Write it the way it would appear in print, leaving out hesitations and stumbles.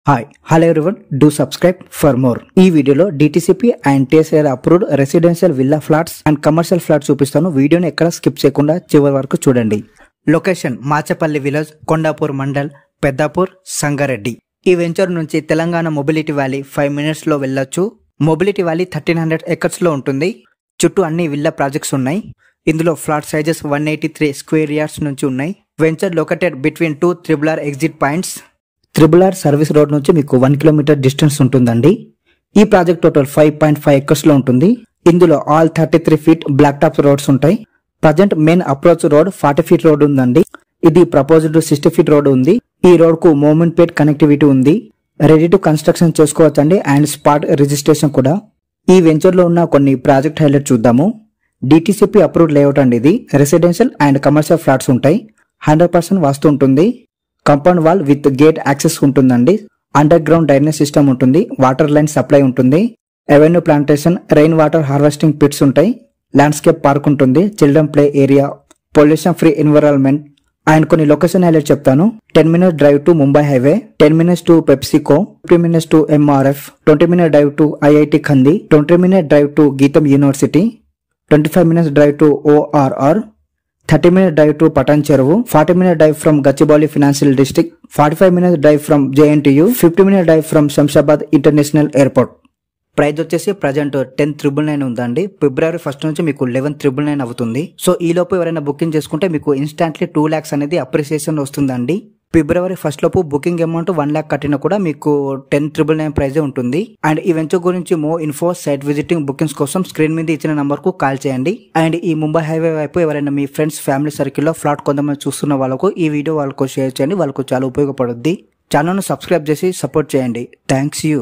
Hello everyone, do subscribe for more. ఈ వీడియోలో DTCP and TSR approved residential villa flats and commercial flats చూపిస్తాను. వీడియోని ఎక్కడ skip చేయకుండా చివరి వరకు చూడండి. Location Machapalli village, Kondapur mandal, Peddapur, Sangareddy. ఈ వెంచర్ నుంచి తెలంగాణ మొబిలిటీ వ్యాలీ 5 minutes లో వెళ్ళొచ్చు. మొబిలిటీ వ్యాలీ 1300 acres లో ఉంటుంది. చుట్టూ అన్ని విల్లా ప్రాజెక్ట్స్ ఉన్నాయి. ఇందులో ఫ్లాట్ సైజెస్ 183 square yards నుంచి ఉన్నాయి. Venture located between 2 RRR exit points. RRR service road నుంచి మీకు 1 kilometer డిస్టెన్స్ ఉంటుందండి. ఈ ప్రాజెక్ట్ టోటల్ 5.5 acres లో ఉంటుంది. ఇందులో all 33 feet black top roads ఉంటాయి. Present main approach road 40 feet road ఉందండి. ఇది ప్రపోజ్డ్ 60 feet రోడ్ ఉంది. ఈ రోడ్ కు మూవ్మెంట్ పేట్ కనెక్టివిటీ ఉంది. రెడీ టు కన్స్ట్రక్షన్ చేసుకోవచ్చండి అండ్ స్పాట్ రిజిస్ట్రేషన్ కూడా. ఈ వెంచర్ లో ఉన్న కొన్ని ప్రాజెక్ట్ హైలైట్ చూద్దాము. DTCP అప్రూవ్డ్ లేఅవుట్ అండి. ఇది రెసిడెన్షియల్ అండ్ కమర్షియల్ ఫ్లాట్స్ ఉంటాయి. 100% వాస్తు ఉంటుంది. Compound wall with gate access ఉంటుందండి. అండర్ గ్రౌండ్ డ్రైనేజ్ సిస్టమ్ ఉంటుంది. వాటర్ లైన్ సప్లై ఉంటుంది. Avenue plantation, rain water harvesting pits ఉంటాయి. ల్యాండ్స్కేప్ పార్క్ ఉంటుంది. Children play area, pollution free environment and కొన్ని location highlight చెప్తాను. 10 minutes drive to Mumbai highway, 10 minutes to PepsiCo, 50 minutes to MRF, 20 minutes drive to IIT Kandi, 20 minutes drive to Gitam university, 25 minutes drive to ORR, 30 minutes drive to Patan Cheruvu, 40 minutes drive from Gachibowli Financial District, 45 minutes drive from JNTU, 50 minutes drive from Shamshabad International Airport. Price వచ్చేసి present 10,999 ఉందండి. February 1st నుంచి మీకు 11,999 అవుతుంది. So ఈ లోపు ఎవరైనా booking చేసుకుంటే మీకు ఇన్స్టాంట్లీ 2 lakhs అనేది అప్రిసియేషన్ వస్తుందండి. February 1st లోపు బుకింగ్ అమౌంట్ 1 lakh కట్టినా కూడా మీకు 10,999 ప్రైజే ఉంటుంది. అండ్ ఈ వెంచర్ గురించి మో ఇన్ఫో, సైట్ విజిటింగ్, బుకింగ్స్ కోసం స్క్రీన్ మీద ఇచ్చిన నంబర్ కు కాల్ చేయండి. అండ్ ఈ ముంబై హైవే వైపు ఎవరైనా మీ ఫ్రెండ్స్, ఫ్యామిలీ సర్కిల్లో ఫ్లాట్ కొంతమంది చూస్తున్న వాళ్ళకు ఈ వీడియో వాళ్ళకు షేర్ చేయండి. వాళ్ళకు చాలా ఉపయోగపడుద్ది. ఛానల్ను సబ్స్క్రైబ్ చేసి సపోర్ట్ చేయండి. Thanks you.